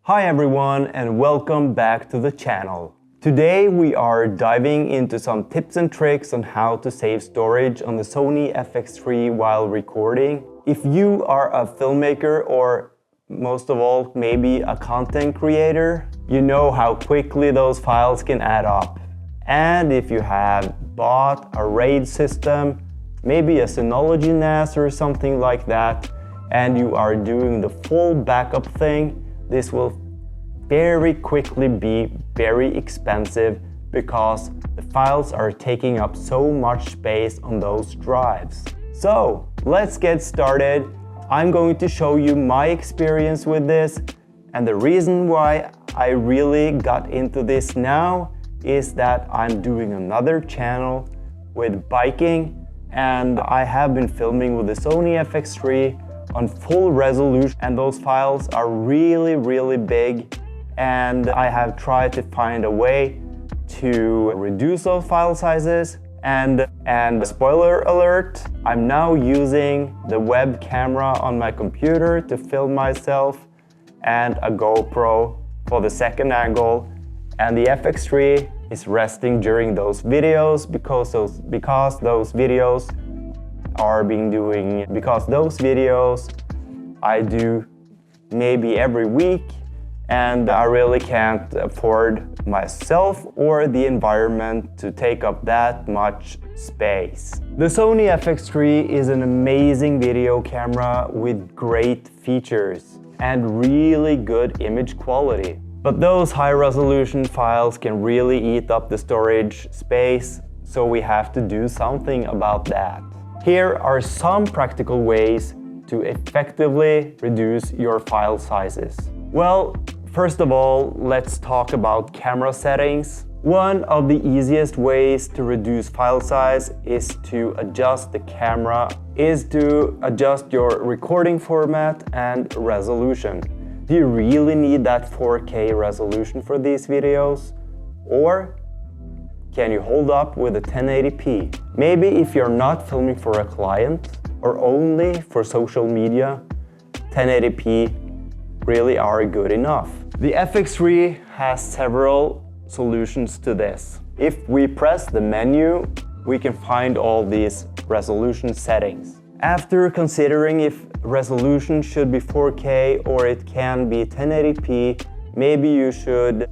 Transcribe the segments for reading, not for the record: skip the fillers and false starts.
Hi everyone and welcome back to the channel. Today we are diving into some tips and tricks on how to save storage on the Sony FX3 while recording. If you are a filmmaker or most of all maybe a content creator, you know how quickly those files can add up. And if you have bought a RAID system, maybe a Synology NAS or something like that, and you are doing the full backup thing, this will very quickly be very expensive because the files are taking up so much space on those drives. So let's get started. I'm going to show you my experience with this, and the reason why I really got into this now is that I'm doing another channel with biking, and I have been filming with the Sony FX3 on full resolution, and those files are really big, and I have tried to find a way to reduce those file sizes, and spoiler alert, I'm now using the web camera on my computer to film myself and a GoPro for the second angle, and the FX3 is resting during those videos because those videos I do maybe every week, and I really can't afford myself or the environment to take up that much space. The Sony FX3 is an amazing video camera with great features and really good image quality. But those high-resolution files can really eat up the storage space, so we have to do something about that. Here are some practical ways to effectively reduce your file sizes. Well, first of all, let's talk about camera settings. One of the easiest ways to reduce file size is to adjust your recording format and resolution. Do you really need that 4K resolution for these videos? Or can you hold up with a 1080p? Maybe if you're not filming for a client or only for social media, 1080p really are good enough. The FX3 has several solutions to this. If we press the menu, we can find all these resolution settings. After considering if resolution should be 4K or it can be 1080p, maybe you should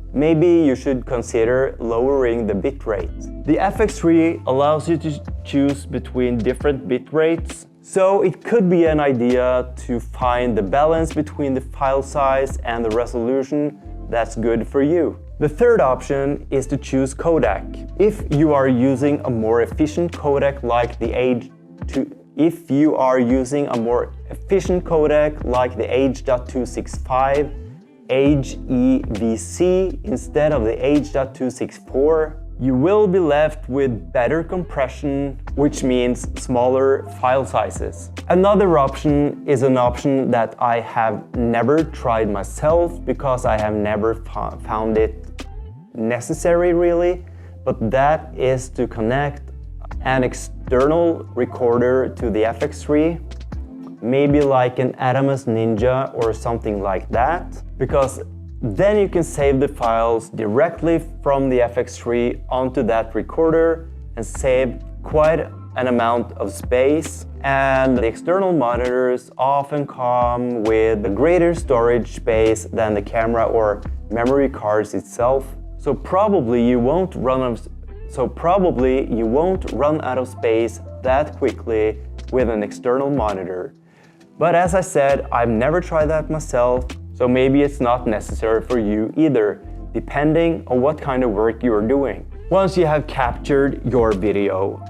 consider lowering the bitrate. The FX3 allows you to choose between different bitrates, so it could be an idea to find the balance between the file size and the resolution that's good for you. The third option is to choose codec. If you are using a more efficient codec like the H.265 HEVC instead of the H.264, you will be left with better compression, which means smaller file sizes. Another option is an option that I have never tried myself because I have never found it necessary really, but that is to connect an external recorder to the FX3, maybe like an Adamus Ninja or something like that, because then you can save the files directly from the FX3 onto that recorder and save quite an amount of space. And the external monitors often come with a greater storage space than the camera or memory cards itself. So probably you won't run out of space that quickly with an external monitor. But as I said, I've never tried that myself, so maybe it's not necessary for you either, depending on what kind of work you are doing. Once you have captured your video,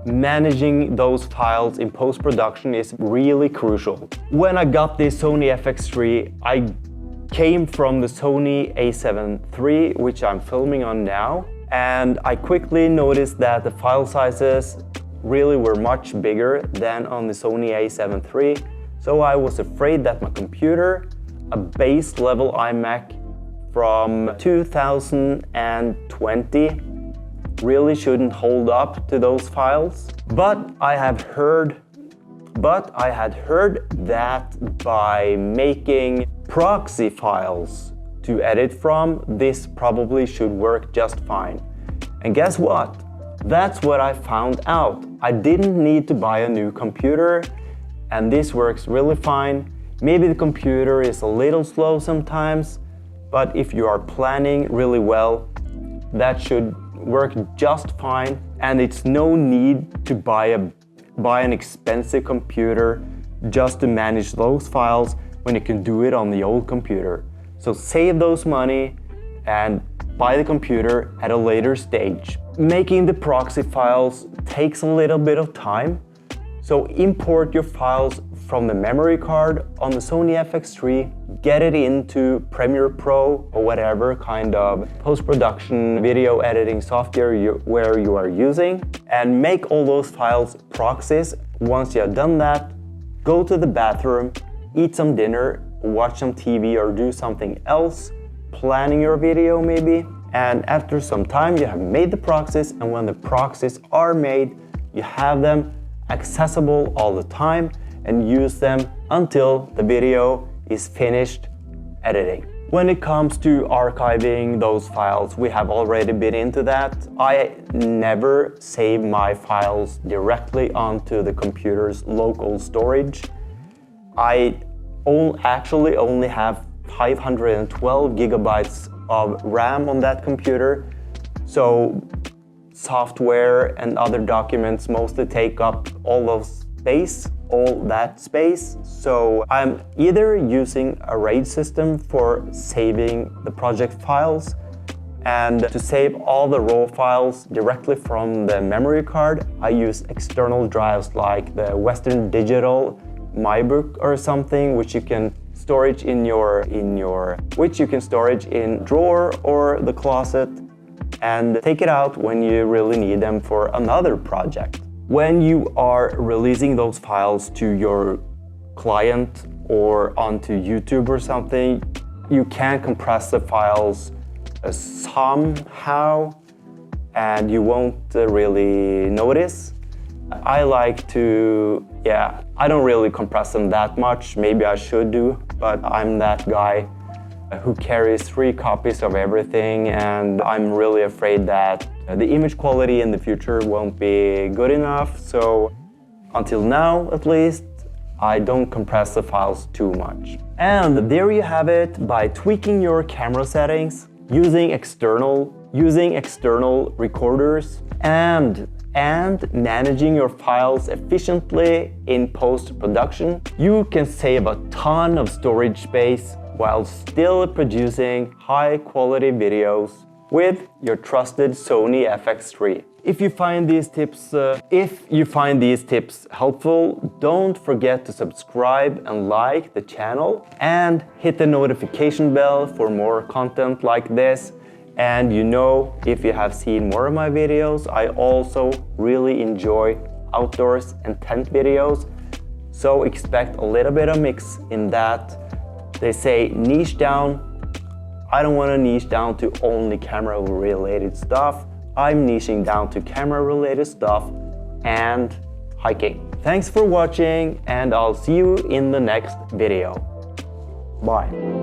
managing those files in post-production is really crucial. When I got this Sony FX3, I came from the Sony A7 III, which I'm filming on now, and I quickly noticed that the file sizes really were much bigger than on the Sony A7 III, so I was afraid that my computer, a base level iMac from 2020, really shouldn't hold up to those files. But I had heard that by making proxy files to edit from, this probably should work just fine. And guess what? That's what I found out. I didn't need to buy a new computer, and this works really fine. Maybe the computer is a little slow sometimes, but if you are planning really well, that should work just fine. And it's no need to buy an expensive computer just to manage those files when you can do it on the old computer. So save those money and buy the computer at a later stage. Making the proxy files takes a little bit of time, so import your files from the memory card on the Sony FX3, get it into Premiere Pro or whatever kind of post-production video editing software where you are using, and make all those files proxies. Once you have done that, go to the bathroom, eat some dinner, watch some TV or do something else, planning your video maybe, and after some time you have made the proxies, and when the proxies are made, you have them accessible all the time and use them until the video is finished editing. When it comes to archiving those files, we have already been into that. I never save my files directly onto the computer's local storage. I actually only have 512 gigabytes of RAM on that computer, so software and other documents mostly take up all that space. So I'm either using a RAID system for saving the project files, and to save all the raw files directly from the memory card, I use external drives like the Western Digital MyBook or something, which you can storage in drawer or the closet, and take it out when you really need them for another project. When you are releasing those files to your client or onto YouTube or something, you can compress the files somehow and you won't really notice. I like to, I don't really compress them that much. Maybe I should do, but I'm that guy who carries 3 copies of everything, and I'm really afraid that the image quality in the future won't be good enough. So until now, at least, I don't compress the files too much. And there you have it. By tweaking your camera settings, using external recorders, and managing your files efficiently in post-production, you can save a ton of storage space while still producing high-quality videos with your trusted Sony FX3. If you find these tips helpful, don't forget to subscribe and like the channel, and hit the notification bell for more content like this. And if you have seen more of my videos, I also really enjoy outdoors and tent videos, so expect a little bit of mix in that. They say niche down. I don't want to niche down to only camera related stuff. I'm niching down to camera related stuff and hiking. Thanks for watching, and I'll see you in the next video. Bye.